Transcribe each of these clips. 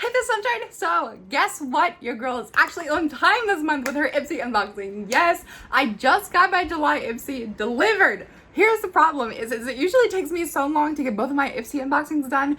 hit the sunshine. So guess what? Your girl is actually on time this month with her Ipsy unboxing. Yes, I just got my July Ipsy delivered. Here's the problem is it usually takes me so long to get both of my Ipsy unboxings done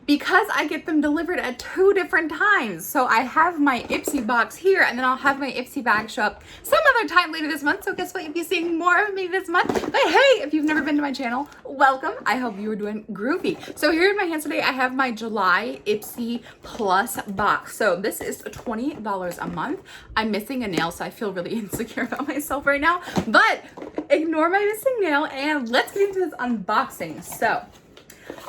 because I get them delivered at 2 different times. So I have my Ipsy box here, and then I'll have my Ipsy bag show up some other time later this month. So guess what? You'll be seeing more of me this month. But hey, if you've never been to my channel, welcome. I hope you are doing groovy. So here in my hands today, I have my July Ipsy Plus box. So this is $20 a month. I'm missing a nail, so I feel really insecure about myself right now. But ignore my missing nail, and let's get into this unboxing. So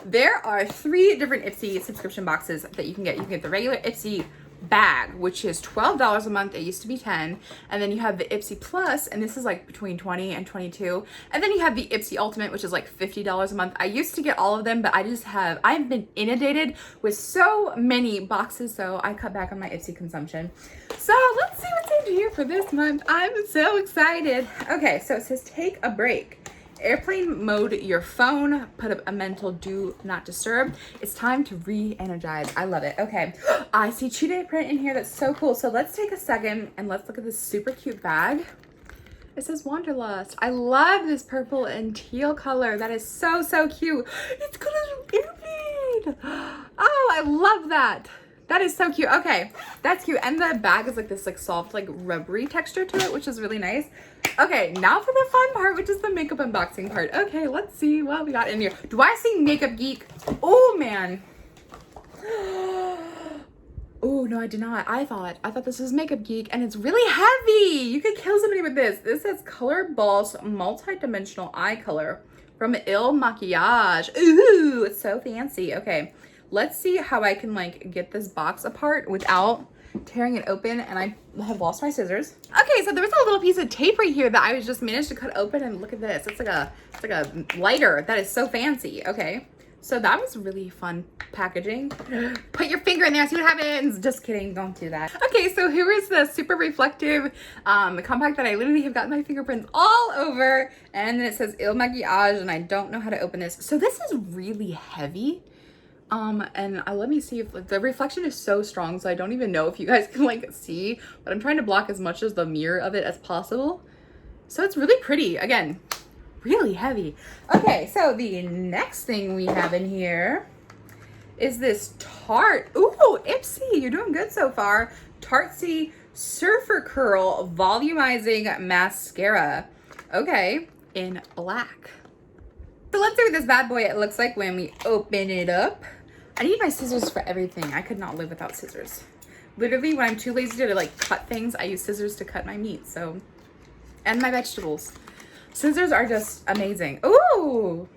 there are 3 different Ipsy subscription boxes that you can get. You can get the regular Ipsy bag, which is $12 a month. It used to be $10. And then you have the Ipsy Plus, and this is like between $20 and $22. And then you have the Ipsy Ultimate, which is like $50 a month. I used to get all of them, but I've been inundated with so many boxes, so I cut back on my Ipsy consumption. So let's see what's in here for this month. I'm so excited. Okay, so it says take a break. Airplane mode your phone, put up a mental do not disturb. It's time to re-energize. I love it. Okay, I see cheetah print in here. That's so cool. So let's take a second and let's look at this super cute bag. It says Wanderlust. I love this purple and teal color. That is so, so cute. It's got a airplane. Oh, I love that. That is so cute. Okay, that's cute. And the bag is like this like soft, like rubbery texture to it, which is really nice. Okay, now for the fun part, which is the makeup unboxing part. Okay, let's see what we got in here. Do I see Makeup Geek? Oh, man. Oh, no, I did not. I thought this was Makeup Geek, and it's really heavy. You could kill somebody with this. This says Color Boss Multi-Dimensional Eye Color from Il Maquillage. Ooh, it's so fancy. Okay, let's see how I can like get this box apart without tearing it open, and I have lost my scissors. Okay, so there was a little piece of tape right here that I was just managed to cut open, and look at this. It's like a lighter. That is so fancy. Okay, so that was really fun packaging. Put your finger in there, see what happens. Just kidding, don't do that. Okay, so here is the super reflective compact that I literally have gotten my fingerprints all over, and then it says Il Maquillage, and I don't know how to open this. So this is really heavy. And let me see if the reflection is so strong, so I don't even know if you guys can like see, but I'm trying to block as much as the mirror of it as possible. So it's really pretty. Again, really heavy. Okay, so the next thing we have in here is this Tarte. Ooh, Ipsy, you're doing good so far. Tartsy Surfer Curl Volumizing Mascara. Okay, in black. So let's see what this bad boy it looks like when we open it up. I need my scissors for everything. I could not live without scissors. Literally, when I'm too lazy to like cut things, I use scissors to cut my meat. So, and my vegetables. Scissors are just amazing. Ooh,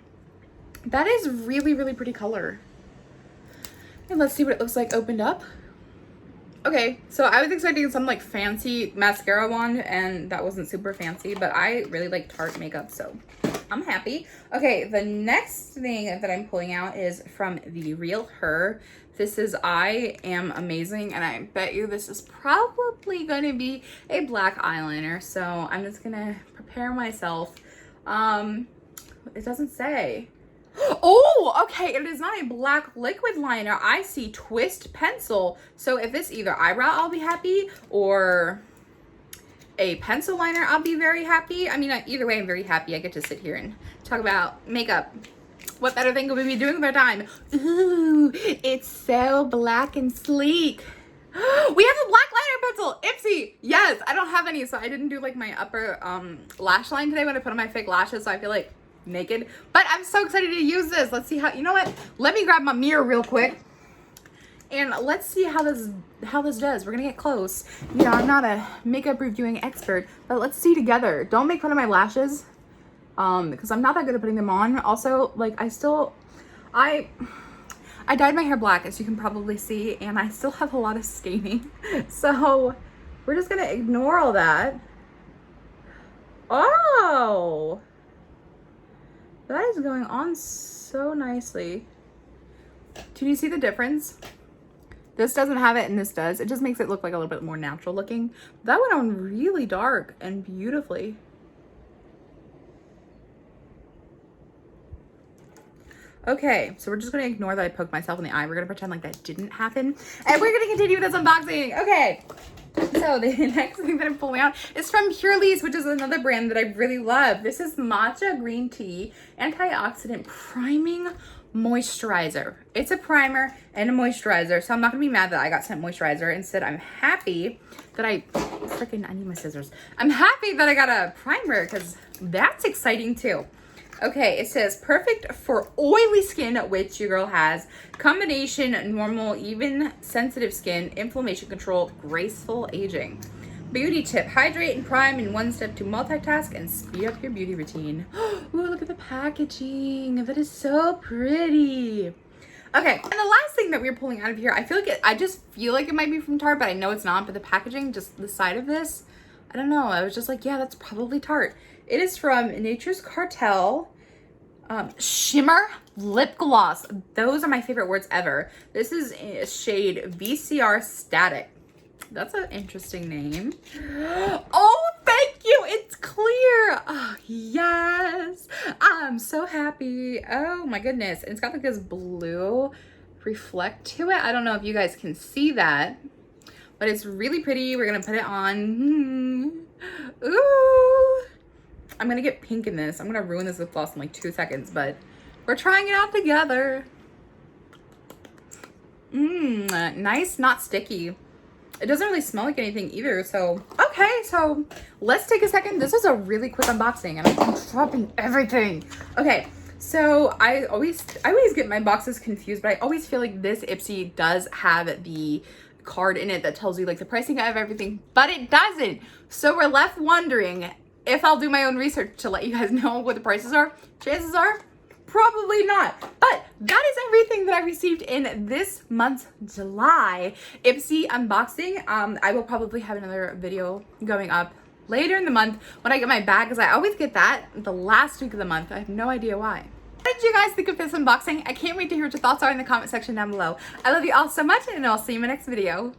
that is really, really pretty color. And let's see what it looks like opened up. Okay, so I was expecting some like fancy mascara wand, and that wasn't super fancy, but I really like Tarte makeup, so I'm happy. Okay, the next thing that I'm pulling out is from The Real Her. This is I Am Amazing, and I bet you this is probably going to be a black eyeliner, so I'm just going to prepare myself. It doesn't say. Oh, okay, it is not a black liquid liner. I see Twist Pencil. So if it's either eyebrow, I'll be happy, or a pencil liner, I'll be very happy. I mean, either way, I'm very happy. I get to sit here and talk about makeup. What better thing could we be doing with our time? Ooh, it's so black and sleek. We have a black liner pencil, Ipsy. Yes, I don't have any, so I didn't do like my upper lash line today when I put on my fake lashes, so I feel like naked. But I'm so excited to use this. Let's see how, you know what? Let me grab my mirror real quick. And let's see how this does. We're gonna get close. You know, I'm not a makeup reviewing expert, but let's see together. Don't make fun of my lashes, because I'm not that good at putting them on. Also, like I dyed my hair black, as you can probably see, and I still have a lot of staining. So we're just gonna ignore all that. Oh, that is going on so nicely. Do you see the difference? This doesn't have it and this does. It just makes it look like a little bit more natural looking. That went on really dark and beautifully. Okay, so we're just gonna ignore that I poked myself in the eye. We're gonna pretend like that didn't happen. And we're gonna continue with this unboxing. Okay, so the next thing that I'm pulling out is from Purely's, which is another brand that I really love. This is Matcha Green Tea Antioxidant Priming Moisturizer. It's a primer and a moisturizer, so I'm not gonna be mad that I got sent moisturizer. Instead, I'm happy that I need my scissors. I'm happy that I got a primer because that's exciting too. Okay, it says perfect for oily skin, which your girl has. Combination, normal, even, sensitive skin, inflammation control, graceful aging. Beauty tip, hydrate and prime in one step to multitask and speed up your beauty routine. Ooh, look at the packaging. That is so pretty. Okay, and the last thing that we're pulling out of here, I just feel like it might be from Tarte, but I know it's not, but the packaging, just the side of this, I don't know. I was just like, yeah, that's probably Tarte. It is from Nature's Cartel, Shimmer Lip Gloss. Those are my favorite words ever. This is a shade VCR Static. That's an interesting name. Oh, thank you. It's clear. Oh, yes. I'm so happy. Oh my goodness. And it's got like this blue reflect to it. I don't know if you guys can see that, but it's really pretty. We're going to put it on. Ooh. I'm gonna get pink in this. I'm gonna ruin this lip gloss in like 2 seconds, but we're trying it out together. Nice, not sticky. It doesn't really smell like anything either, so. Okay, so let's take a second. This was a really quick unboxing and I'm dropping everything. Okay, so I always get my boxes confused, but I always feel like this Ipsy does have the card in it that tells you like the pricing of everything, but it doesn't. So we're left wondering if I'll do my own research to let you guys know what the prices are. Chances are probably not. But that is everything that I received in this month's July Ipsy unboxing. I will probably have another video going up later in the month when I get my bag, because I always get that the last week of the month. I have no idea why. What did you guys think of this unboxing? I can't wait to hear what your thoughts are in the comment section down below. I love you all so much, and I'll see you in my next video.